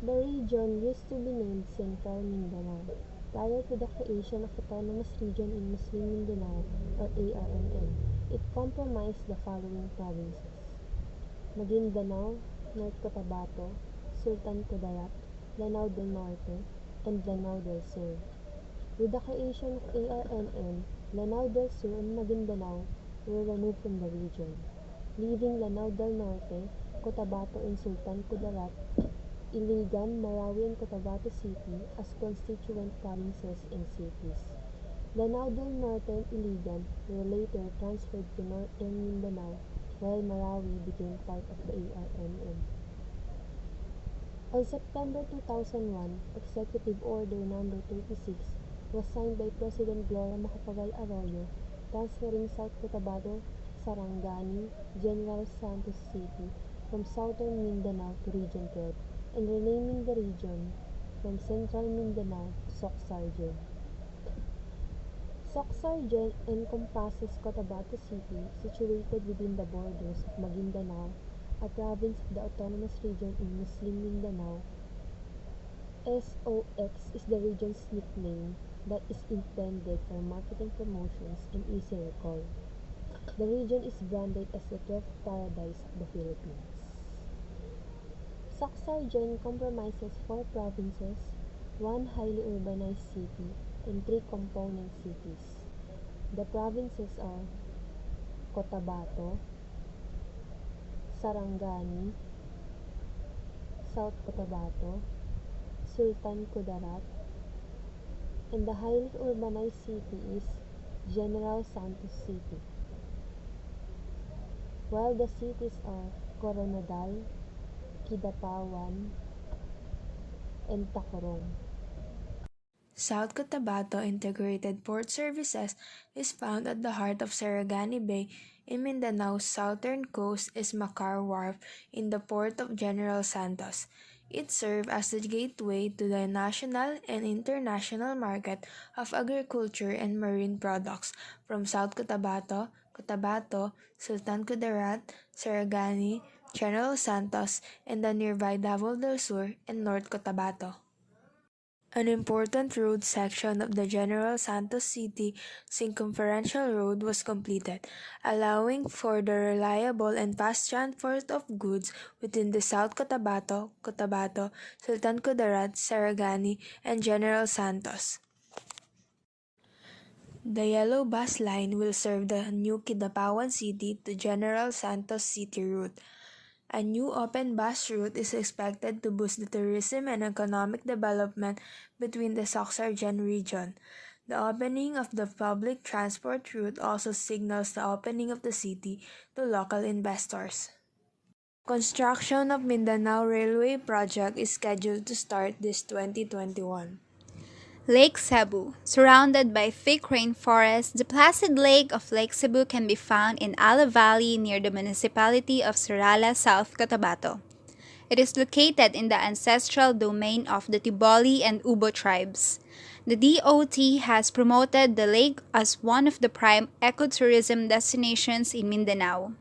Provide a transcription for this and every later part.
The region used to be named Central Mindanao prior to the creation of Autonomous Region in Muslim Mindanao or ARMM. It comprised the following provinces: Maguindanao, North Cotabato, Sultan Kudarat, Lanao del Norte, and Lanao del Sur. With the creation of ARMM, Lanao del Sur and Maguindanao were removed from the region, leaving Lanao del Norte, Cotabato and Sultan Kudarat, Iligan, Marawi and Cotabato City as constituent provinces and cities. Lanao del Norte and Iligan were later transferred to Northern Mindanao, while Marawi became part of the ARMM. On September 2001, Executive Order No. 36 was signed by President Gloria Macapagal Arroyo, transferring South Cotabato, Sarangani, General Santos City from Southern Mindanao to Region 12 and renaming the region from Central Mindanao to Soc-Sargen. Soc-Sargen encompasses Cotabato City, situated within the borders of Maguindanao, a province of the Autonomous Region in Muslim Mindanao. SOX is the region's nickname that is intended for marketing promotions and easy recall. The region is branded as the 12th paradise of the Philippines. Soc-Sargen comprises 4 provinces, 1 highly urbanized city, and 3 component cities. The provinces are Cotabato, Sarangani, South Cotabato, Sultan Kudarat, and the highly urbanized city is General Santos City, while the cities are Coronadal, Kidapawan, and Tacurong. South Cotabato Integrated Port Services is found at the heart of Sarangani Bay. In Mindanao's southern coast is Macar Wharf in the port of General Santos. It serves as the gateway to the national and international market of agriculture and marine products from South Cotabato, Cotabato, Sultan Kudarat, Sarangani, General Santos, and the nearby Davao del Sur and North Cotabato. An important road section of the General Santos City Circumferential Road was completed, allowing for the reliable and fast transport of goods within the South Cotabato, Cotabato, Sultan Kudarat, Sarangani, and General Santos. The Yellow Bus Line will serve the new Kidapawan City to General Santos City route. A new open bus route is expected to boost the tourism and economic development between the Soc-Sargen region. The opening of the public transport route also signals the opening of the city to local investors. Construction of Mindanao Railway project is scheduled to start this 2021. Lake Cebu. Surrounded by thick rainforest, the placid lake of Lake Cebu can be found in Ala Valley near the municipality of Surala, South Cotabato. It is located in the ancestral domain of the Tiboli and Ubo tribes. The DOT has promoted the lake as one of the prime ecotourism destinations in Mindanao.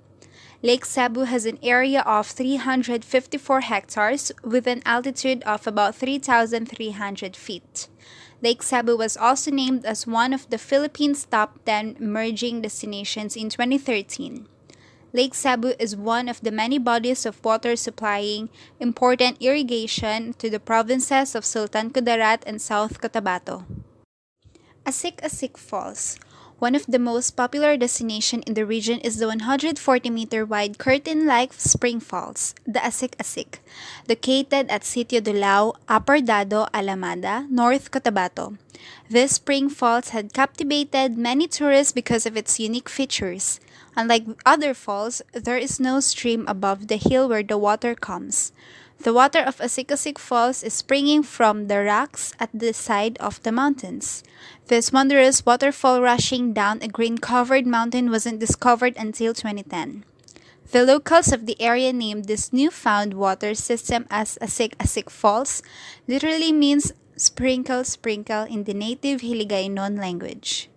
Lake Cebu has an area of 354 hectares with an altitude of about 3,300 feet. Lake Cebu was also named as one of the Philippines' top 10 emerging destinations in 2013. Lake Cebu is one of the many bodies of water supplying important irrigation to the provinces of Sultan Kudarat and South Cotabato. Asik-Asik Falls. One of the most popular destinations in the region is the 140-meter wide curtain-like spring falls, the Asik-Asik, located at Sitio Dulao, Upper Dado, Alamada, North Cotabato. This spring falls had captivated many tourists because of its unique features. Unlike other falls, there is no stream above the hill where the water comes. The water of Asik-Asik Falls is springing from the rocks at the side of the mountains. This wondrous waterfall rushing down a green-covered mountain wasn't discovered until 2010. The locals of the area named this newfound water system as Asik-Asik Falls, literally means sprinkle, sprinkle in the native Hiligaynon language.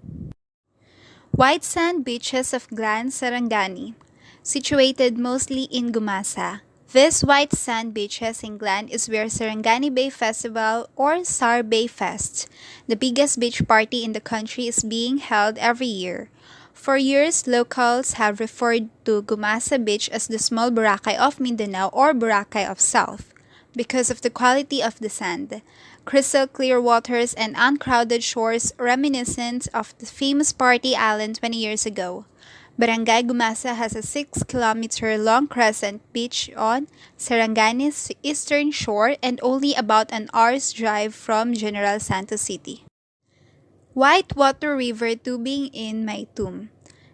White sand beaches of Glan Sarangani. Situated mostly in Gumasa, This white sand beaches in Gland is where Sarangani Bay Festival or SAR Bay Fest, the biggest beach party in the country, is being held every year. For years, locals have referred to Gumasa Beach as the small Boracay of Mindanao or Boracay of South because of the quality of the sand. Crystal clear waters and uncrowded shores reminiscent of the famous party island 20 years ago. Barangay Gumasa has a 6-kilometer long crescent beach on Sarangani's eastern shore and only about an hour's drive from General Santos City. Whitewater River tubing in Maytum.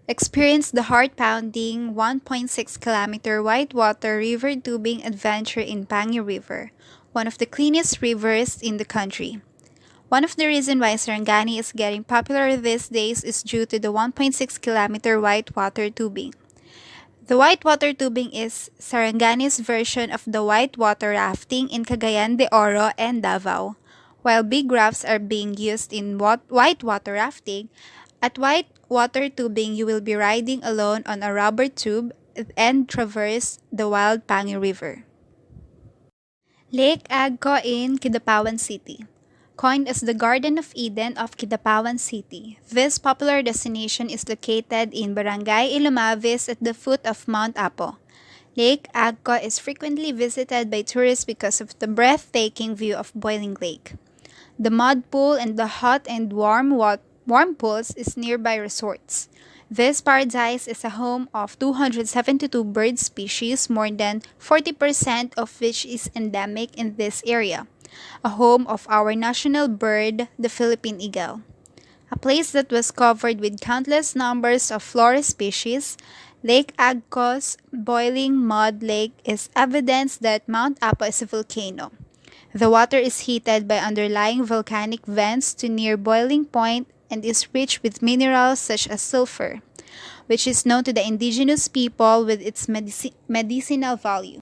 Experience the heart-pounding 1.6-kilometer whitewater river tubing adventure in Pangi River, one of the cleanest rivers in the country. One of the reasons why Sarangani is getting popular these days is due to the 1.6-kilometer whitewater tubing. The whitewater tubing is Sarangani's version of the whitewater rafting in Cagayan de Oro and Davao. While big rafts are being used in whitewater rafting, at whitewater tubing you will be riding alone on a rubber tube and traverse the wild Pangi River. Lake Agco in Kidapawan City. Coined as the Garden of Eden of Kidapawan City, this popular destination is located in Barangay Ilomavis at the foot of Mount Apo. Lake Agco is frequently visited by tourists because of the breathtaking view of Boiling Lake. The mud pool and the hot and warm pools is nearby resorts. This paradise is a home of 272 bird species, more than 40% of which is endemic in this area. A home of our national bird, the Philippine eagle. A place that was covered with countless numbers of flora species, Lake Agco's boiling mud lake is evidence that Mount Apo is a volcano. The water is heated by underlying volcanic vents to near boiling point and is rich with minerals such as sulfur, which is known to the indigenous people with its medicinal value.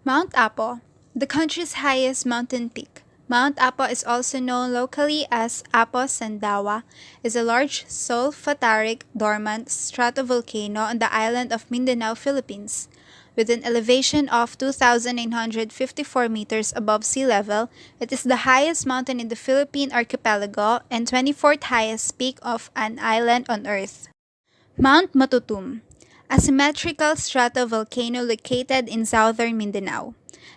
Mount Apo, the country's highest mountain peak. Mount Apo is also known locally as Apo Sandawa, is a large solfataric dormant stratovolcano on the island of Mindanao, Philippines. With an elevation of 2,954 meters above sea level, it is the highest mountain in the Philippine archipelago and 24th highest peak of an island on Earth. Mount Matutum, a symmetrical stratovolcano located in southern Mindanao.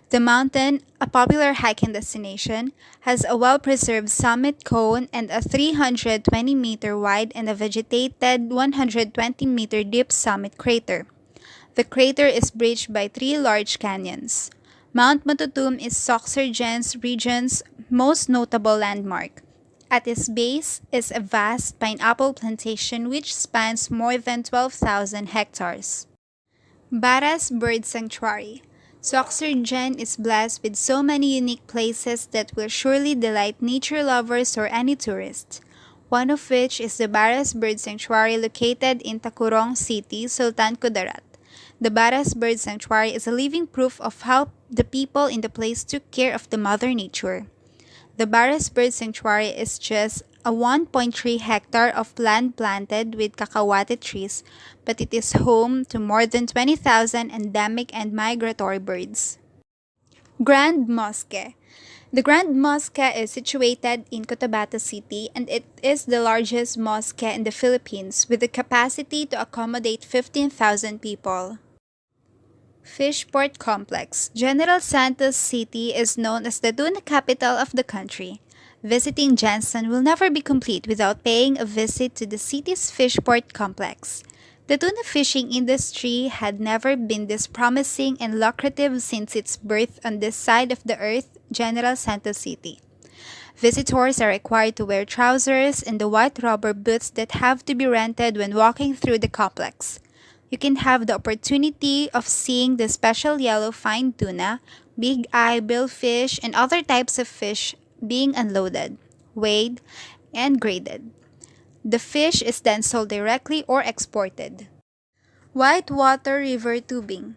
The mountain, a popular hiking destination, has a well-preserved summit cone and a 320-meter wide and a vegetated 120-meter deep summit crater. The crater is bridged by 3 large canyons. Mount Matutum is Soxargen's region's most notable landmark. At its base is a vast pineapple plantation which spans more than 12,000 hectares. Baras Bird Sanctuary. Soxargen is blessed with so many unique places that will surely delight nature lovers or any tourist. One of which is the Baras Bird Sanctuary located in Tacurong City, Sultan Kudarat. The Baras Bird Sanctuary is a living proof of how the people in the place took care of the Mother Nature. The Baras Bird Sanctuary is just a 1.3 hectare of land planted with cacahuate trees, but it is home to more than 20,000 endemic and migratory birds. Grand Mosque. The Grand Mosque is situated in Cotabato City and it is the largest mosque in the Philippines with the capacity to accommodate 15,000 people. Fishport Complex. General Santos City is known as the tuna capital of the country. Visiting Jensen will never be complete without paying a visit to the city's Fishport Complex. The tuna fishing industry had never been this promising and lucrative since its birth on this side of the earth, General Santos City. Visitors are required to wear trousers and the white rubber boots that have to be rented when walking through the complex. You can have the opportunity of seeing the special yellow fine tuna, big eye billfish, and other types of fish being unloaded, weighed, and graded. The fish is then sold directly or exported. Whitewater River Tubing.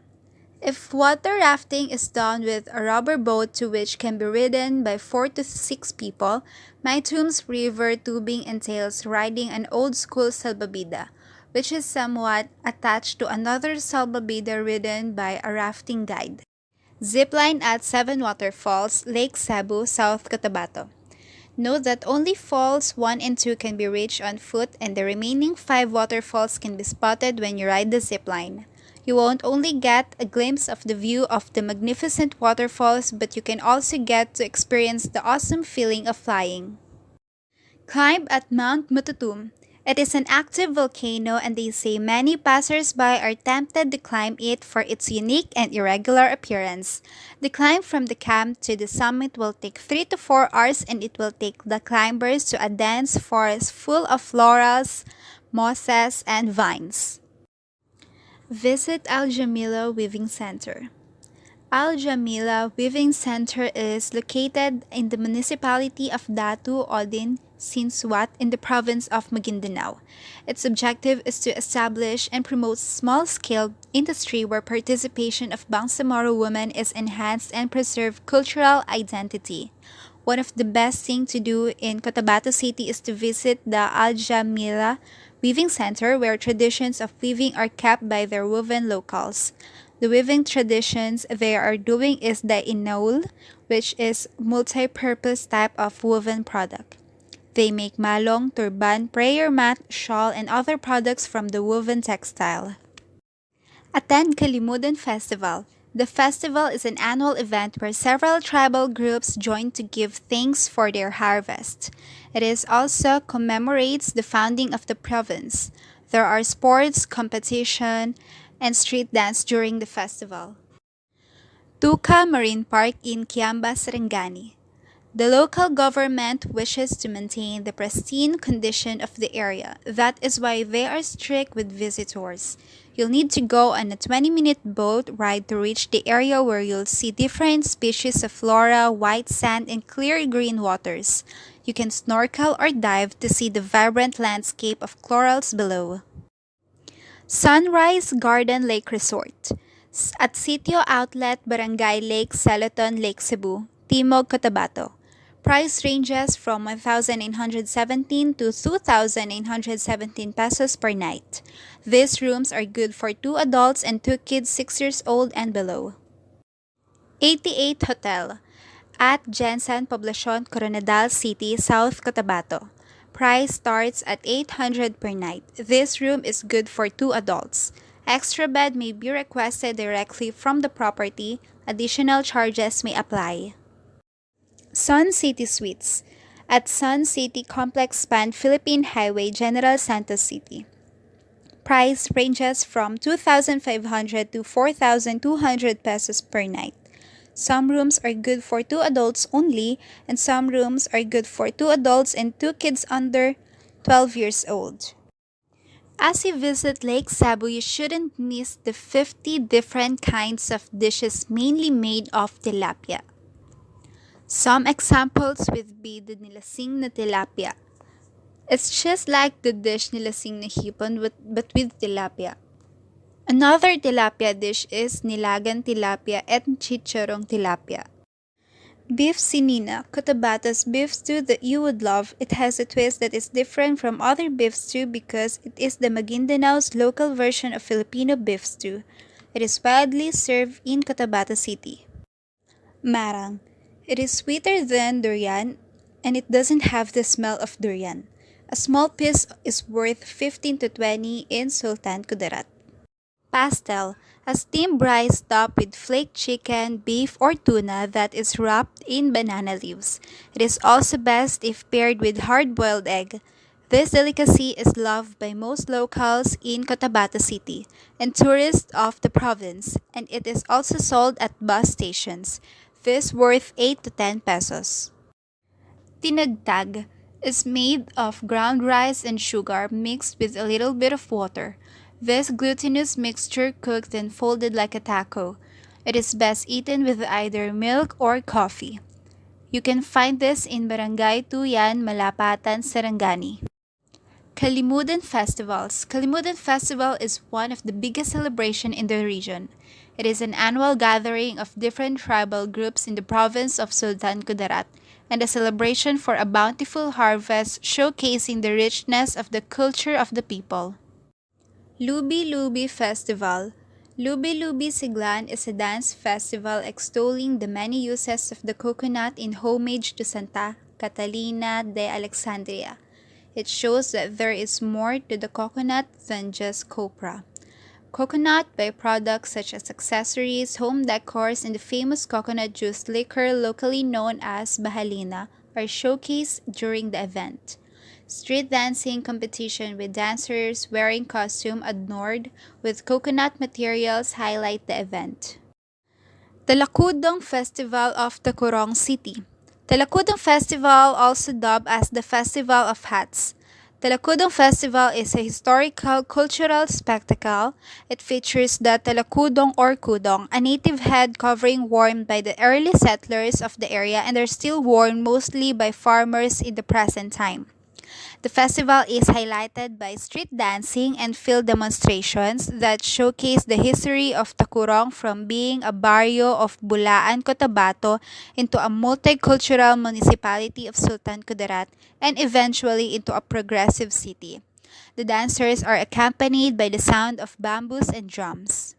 If water rafting is done with a rubber boat to which can be ridden by 4 to 6 people, Maytum's river tubing entails riding an old-school salbabida, which is somewhat attached to another salbabida ridden by a rafting guide. Zipline at 7 Waterfalls, Lake Cebu, South Cotabato. Note that only falls 1 and 2 can be reached on foot and the remaining 5 waterfalls can be spotted when you ride the zipline. You won't only get a glimpse of the view of the magnificent waterfalls, but you can also get to experience the awesome feeling of flying. Climb at Mount Mututum. It is an active volcano and they say many passers-by are tempted to climb it for its unique and irregular appearance. The climb from the camp to the summit will take 3 to 4 hours and it will take the climbers to a dense forest full of florals, mosses, and vines. Visit Al Jamila Weaving Center. Al Jamila Weaving Center is located in the municipality of Datu Odin, Sinsuat in the province of Maguindanao. Its objective is to establish and promote small-scale industry where participation of Bangsamoro women is enhanced and preserve cultural identity. One of the best things to do in Cotabato City is to visit the Al Jamila Weaving Center where traditions of weaving are kept by their woven locals. The weaving traditions they are doing is the inaul, which is multi-purpose type of woven product. They make malong, turban, prayer mat, shawl, and other products from the woven textile. Attend Kalimudan Festival. The festival is an annual event where several tribal groups join to give thanks for their harvest. It is also commemorates the founding of the province. There are sports, competition, and street dance during the festival. Tuca Marine Park in Kiamba, Sarangani. The local government wishes to maintain the pristine condition of the area. That is why they are strict with visitors. You'll need to go on a 20-minute boat ride to reach the area where you'll see different species of flora, white sand, and clear green waters. You can snorkel or dive to see the vibrant landscape of corals below. Sunrise Garden Lake Resort at Sitio Outlet Barangay Lake Seleton, Lake Cebu, Timog, Cotabato. Price ranges from 1,917 to 2,917 pesos per night. These rooms are good for 2 adults and 2 kids 6 years old and below. 88 Hotel at Jensen Poblacion, Coronadal City, South Cotabato. Price starts at 800 per night. This room is good for 2 adults. Extra bed may be requested directly from the property. Additional charges may apply. Sun City Suites at Sun City Complex Pan Philippine Highway, General Santos City. Price ranges from 2,500 to 4,200 pesos per night. Some rooms are good for 2 adults only, and some rooms are good for 2 adults and 2 kids under 12 years old. As you visit Lake Cebu, you shouldn't miss the 50 different kinds of dishes mainly made of tilapia. Some examples would be the nilasing na tilapia. It's just like the dish nilasing na hipon but with tilapia. Another tilapia dish is nilagan tilapia and chicharong tilapia. Beef sinina, Cotabato's beef stew that you would love. It has a twist that is different from other beef stew because it is the Maguindanao's local version of Filipino beef stew. It is widely served in Cotabato City. Marang. It is sweeter than durian and it doesn't have the smell of durian. A small piece is worth 15 to 20 in Sultan Kudarat. Pastel, a steamed rice topped with flaked chicken, beef, or tuna that is wrapped in banana leaves. It is also best if paired with hard-boiled egg. This delicacy is loved by most locals in Cotabato City and tourists of the province, and it is also sold at bus stations. This worth 8 to 10 pesos. Tinagtag is made of ground rice and sugar mixed with a little bit of water. This glutinous mixture cooked and folded like a taco. It is best eaten with either milk or coffee. You can find this in Barangay Tuyan, Malapatan, Sarangani. Kalimudan Festivals. Kalimudan Festival is one of the biggest celebrations in the region. It is an annual gathering of different tribal groups in the province of Sultan Kudarat and a celebration for a bountiful harvest showcasing the richness of the culture of the people. Lubi Lubi Festival. Lubi-Lubi Siglan is a dance festival extolling the many uses of the coconut in homage to Santa Catalina de Alexandria. It shows that there is more to the coconut than just copra. Coconut byproducts such as accessories, home decors, and the famous coconut juice liquor locally known as Bahalina are showcased during the event. Street dancing competition with dancers wearing costume adorned with coconut materials highlight the event. Talakudong Festival of Tacurong City. Talakudong Festival, also dubbed as the Festival of Hats. Talakudong Festival is a historical cultural spectacle. It features the Talakudong or Kudong, a native head covering worn by the early settlers of the area and are still worn mostly by farmers in the present time. The festival is highlighted by street dancing and field demonstrations that showcase the history of Tacurong from being a barrio of Bulaan, Cotabato into a multicultural municipality of Sultan Kudarat and eventually into a progressive city. The dancers are accompanied by the sound of bamboos and drums.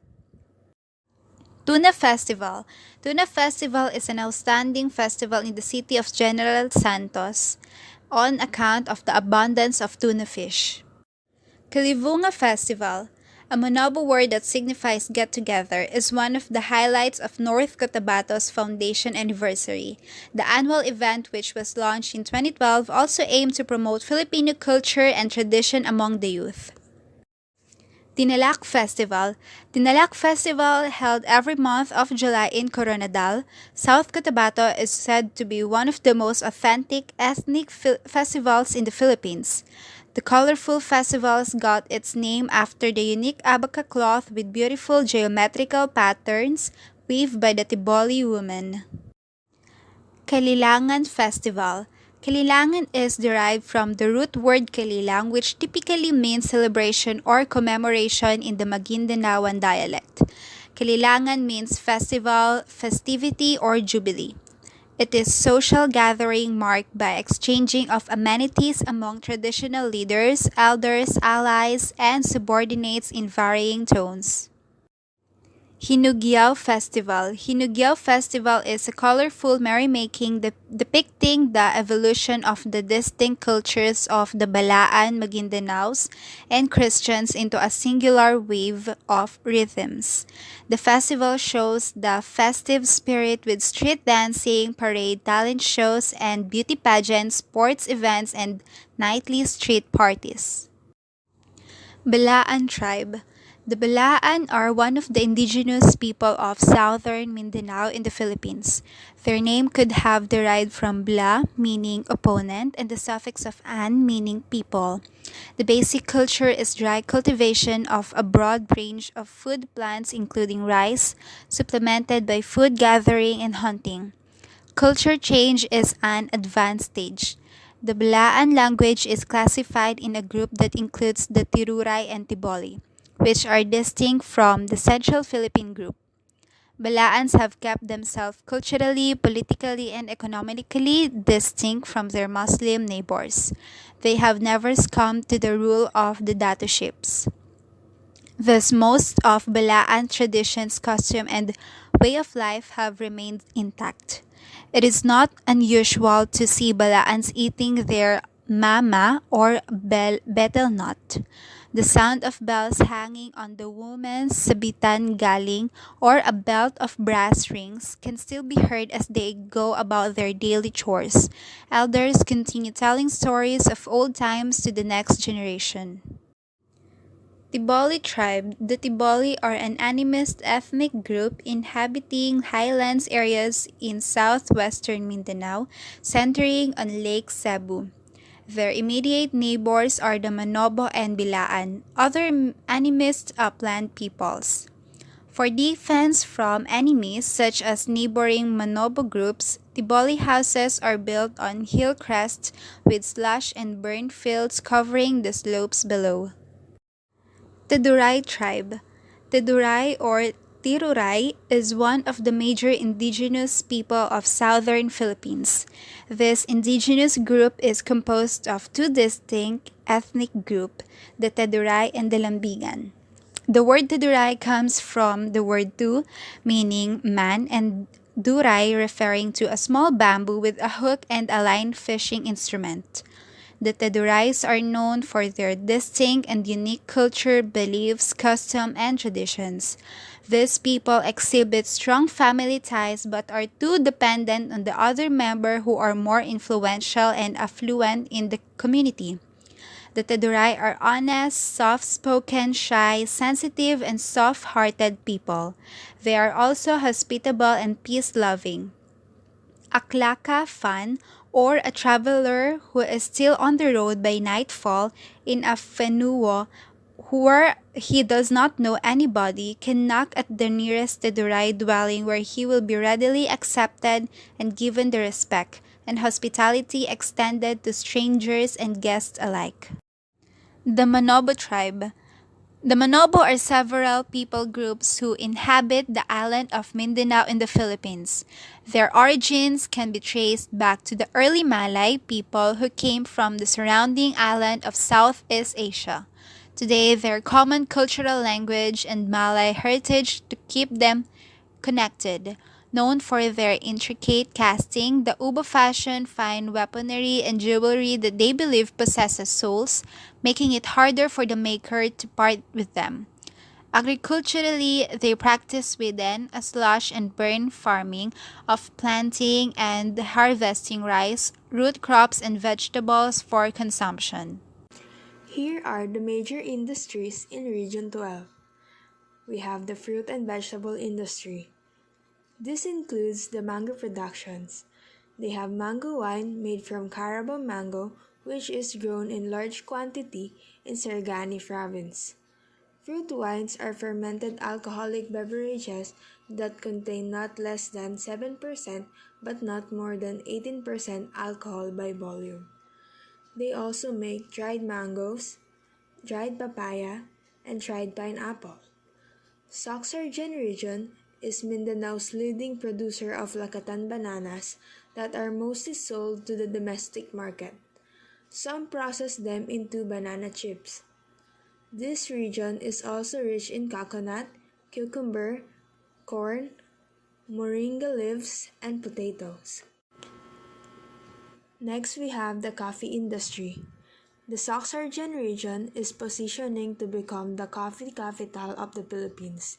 Tuna Festival. Tuna Festival is an outstanding festival in the city of General Santos on account of the abundance of tuna fish. Kalivunga Festival, a Manobo word that signifies get together, is one of the highlights of North Cotabato's foundation anniversary. The annual event, which was launched in 2012, also aimed to promote Filipino culture and tradition among the youth. Tinalak Festival. Tinalak Festival, held every month of July in Coronadal, South Cotabato, is said to be one of the most authentic ethnic festivals in the Philippines. The colorful festivals got its name after the unique abaca cloth with beautiful geometrical patterns weaved by the Tiboli women. Kalilangan Festival. Kalilangan is derived from the root word kalilang, which typically means celebration or commemoration in the Maguindanaoan dialect. Kalilangan means festival, festivity, or jubilee. It is social gathering marked by exchanging of amenities among traditional leaders, elders, allies, and subordinates in varying tones. Hinugiao Festival. Hinugiao Festival is a colorful merrymaking depicting the evolution of the distinct cultures of the Balaan, Maguindanaos, and Christians into a singular wave of rhythms. The festival shows the festive spirit with street dancing, parade, talent shows, and beauty pageants, sports events, and nightly street parties. Balaan Tribe. The Balaan are one of the indigenous people of southern Mindanao in the Philippines. Their name could have derived from Bla, meaning opponent, and the suffix of an, meaning people. The basic culture is dry cultivation of a broad range of food plants including rice, supplemented by food gathering and hunting. Culture change is an advanced stage. The Balaan language is classified in a group that includes the Tiruray and Tiboli, which are distinct from the Central Philippine group. Balaans have kept themselves culturally, politically, and economically distinct from their Muslim neighbors. They have never succumbed to the rule of the daturships. Thus, most of Balaan traditions, costume, and way of life have remained intact. It is not unusual to see Balaans eating their mama or betel nut. The sound of bells hanging on the woman's sabitan galing or a belt of brass rings can still be heard as they go about their daily chores. Elders continue telling stories of old times to the next generation. Tiboli Tribe. The Tiboli are an animist ethnic group inhabiting highlands areas in southwestern Mindanao, centering on Lake Cebu. Their immediate neighbors are the Manobo and Bilaan, other animist upland peoples. For defense from enemies such as neighboring Manobo groups, Tiboli houses are built on hill crests with slush and burnt fields covering the slopes below. Tiduray Tribe. Tiduray or Tiruray is one of the major indigenous people of southern Philippines. This indigenous group is composed of two distinct ethnic groups, the Tiduray and the Lambigan. The word Tuduray comes from the word tu, meaning man, and duray, referring to a small bamboo with a hook and a line fishing instrument. The Tedurays are known for their distinct and unique culture, beliefs, custom, and traditions. These people exhibit strong family ties but are too dependent on the other member who are more influential and affluent in the community. The Teduray are honest, soft-spoken, shy, sensitive, and soft-hearted people. They are also hospitable and peace-loving. Aklaka fan, or a traveler who is still on the road by nightfall in a fenuo where he does not know anybody, can knock at the nearest Teduray dwelling where he will be readily accepted and given the respect and hospitality extended to strangers and guests alike. The Manobo tribe. The Manobo are several people groups who inhabit the island of Mindanao in the Philippines. Their origins can be traced back to the early Malay people who came from the surrounding island of Southeast Asia. Today, their common cultural language and Malay heritage to keep them connected. Known for their intricate casting, the Ubo fashion fine weaponry and jewelry that they believe possesses souls, making it harder for the maker to part with them. Agriculturally, they practice within a slash and burn farming of planting and harvesting rice, root crops, and vegetables for consumption. Here are the major industries in Region 12. We have the fruit and vegetable industry. This includes the mango productions. They have mango wine made from Carabao mango, which is grown in large quantity in Sargani province. Fruit wines are fermented alcoholic beverages that contain not less than 7% but not more than 18% alcohol by volume. They also make dried mangoes, dried papaya, and dried pineapple. Soxargen region is Mindanao's leading producer of Lakatan bananas that are mostly sold to the domestic market. Some process them into banana chips. This region is also rich in coconut, cucumber, corn, moringa leaves, and potatoes. Next, we have the coffee industry. The Soxargen region is positioning to become the coffee capital of the Philippines.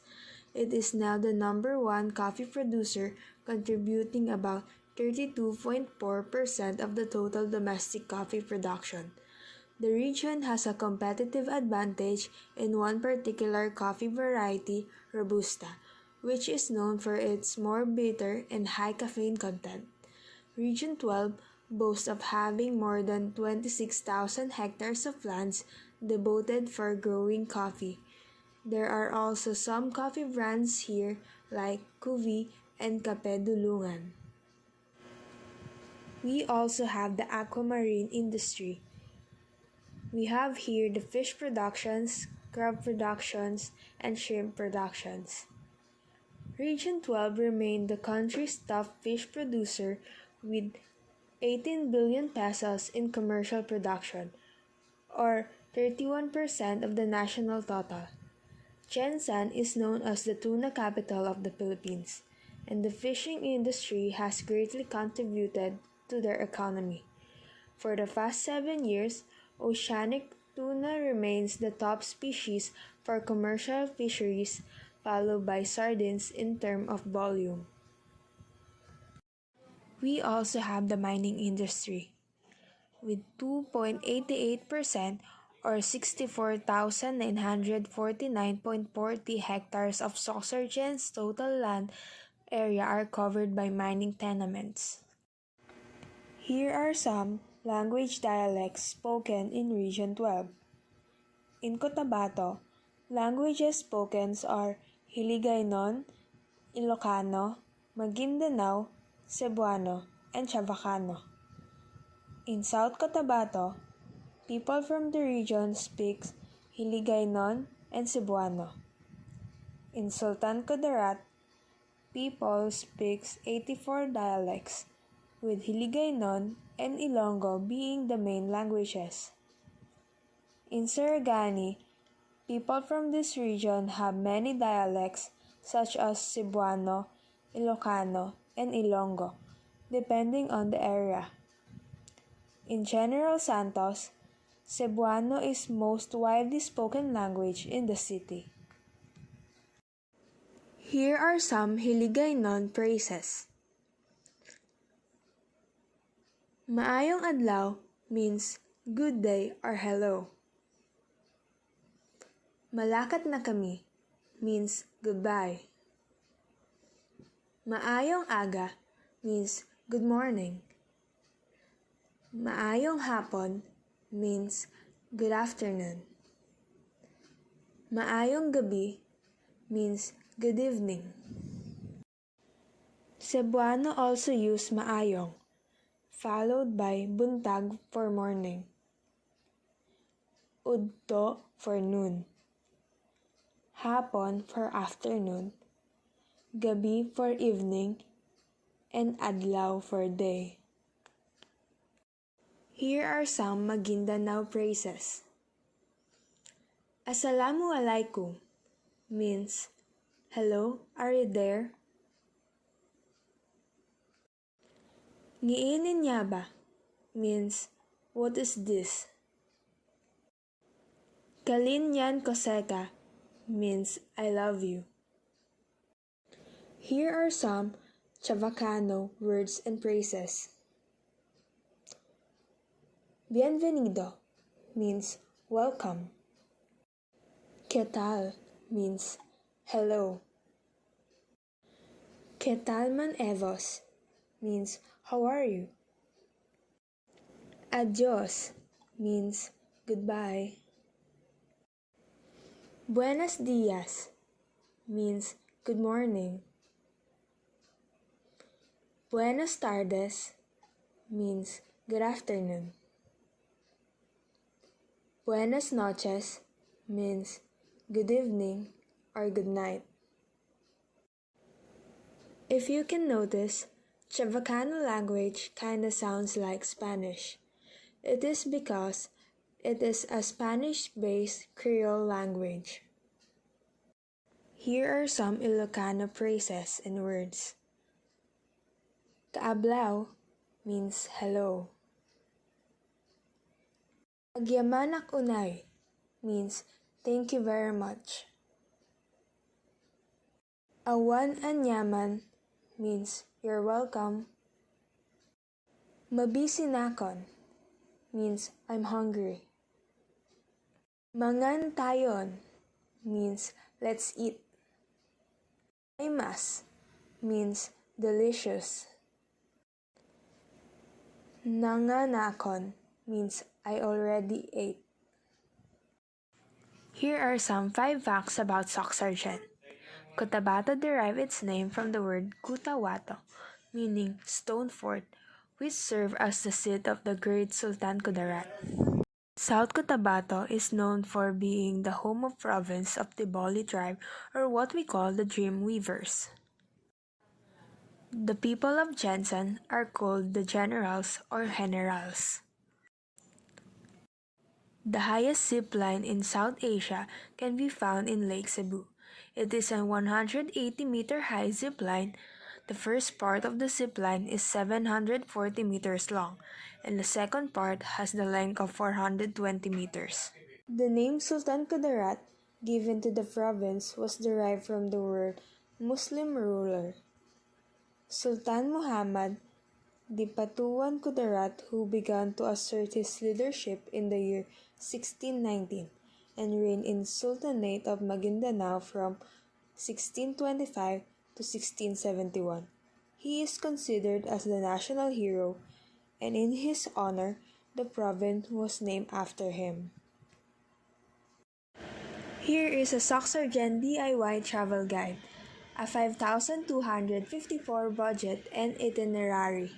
It is now the number one coffee producer, contributing about 32.4% of the total domestic coffee production. The region has a competitive advantage in one particular coffee variety, Robusta, which is known for its more bitter and high caffeine content. Region 12 boasts of having more than 26,000 hectares of lands devoted for growing coffee. There are also some coffee brands here like Cuvée and Cape Dulungan. We also have the aquamarine industry. We have here the fish productions, crab productions, and shrimp productions. Region 12 remained the country's top fish producer with 18 billion pesos in commercial production, or 31% of the national total. Jensan is known as the tuna capital of the Philippines, and the fishing industry has greatly contributed to their economy. For the past 7 years, oceanic tuna remains the top species for commercial fisheries, followed by sardines in terms of volume. We also have the mining industry, with 2.88% or 64,949.40 hectares of Soxargen's total land area are covered by mining tenements. Here are some language dialects spoken in Region 12. In Cotabato, languages spoken are Hiligaynon, Ilocano, Maguindanao, Cebuano, and Chavacano. In South Cotabato, people from the region speak Hiligaynon and Cebuano. In Sultan Kudarat, people speak 84 dialects, with Hiligaynon and Ilonggo being the main languages. In Sarangani, People from this region have many dialects such as Cebuano, Ilocano, and Ilonggo, depending on the area. In General Santos, Cebuano is most widely spoken language in the city. Here are some Hiligaynon phrases. Maayong adlaw means good day or hello. Malakat na kami means goodbye. Maayong aga means good morning. Maayong hapon means good afternoon. Maayong gabi means good evening. Cebuano also use maayong, followed by buntag for morning, udto for noon, hapon for afternoon, gabi for evening, and adlaw for day. Here are some Maguindanao phrases. Assalamualaikum means hello, are you there? Ngiinin niya ba means what is this? Kalinyan koseka means I love you. Here are some Chavacano words and phrases. Bienvenido means welcome. ¿Qué tal means hello. ¿Qué tal man Evos means how are you. Adios means goodbye. Buenos dias means good morning. Buenas tardes means good afternoon. Buenas noches means good evening or good night. If you can notice, Chavacano language kinda sounds like Spanish. It is because it is a Spanish-based Creole language. Here are some Ilocano phrases and words. Kaablao means hello. Agyamanak unay means thank you very much. Awan anyaman means you're welcome. Mabisinakon means I'm hungry. Mangan tayon means let's eat. Aymas means delicious. Nanganakon means I already ate. Here are some 5 facts about Soxargen. Cotabato derived its name from the word Kutawato, meaning stone fort, which served as the seat of the great Sultan Kudarat. South Cotabato is known for being the home of province of the Boli tribe, or what we call the Dream Weavers. The people of Jensen are called the Generals or Generals. The highest zip line in South Asia can be found in Lake Cebu. It is a 180-meter high zip line. The first part of the zip line is 740 meters long, and the second part has the length of 420 meters. The name Sultan Kudarat, given to the province, was derived from the word Muslim ruler. Sultan Muhammad Dipatuan Kudarat, who began to assert his leadership in the year 1619 and reigned in Sultanate of Maguindanao from 1625 to 1671. He is considered as the national hero, and in his honor, the province was named after him. Here is a Soxargen DIY travel guide, a 5,254 budget and itinerary.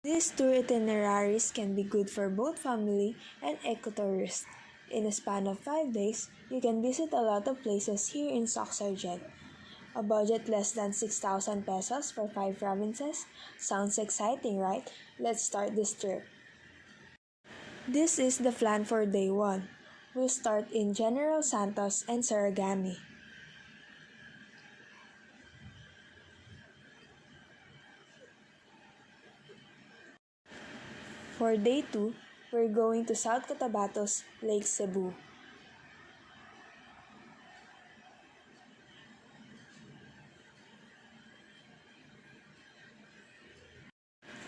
These tour itineraries can be good for both family and ecotourists. In a span of 5 days, you can visit a lot of places here in Soxargen. A budget less than 6,000 pesos for 5 provinces? Sounds exciting, right? Let's start this trip. This is the plan for day 1. We'll start in General Santos and Sarangani. For day 2, we're going to South Cotabato's Lake Cebu.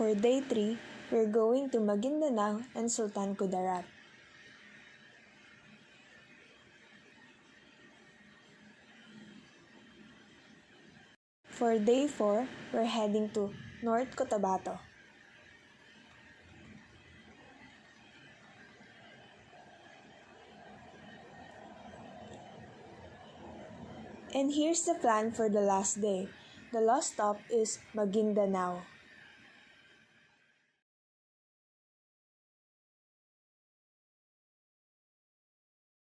For day 3, we're going to Maguindanao and Sultan Kudarat. For day 4, we're heading to North Cotabato. And here's the plan for the last day. The last stop is Maguindanao.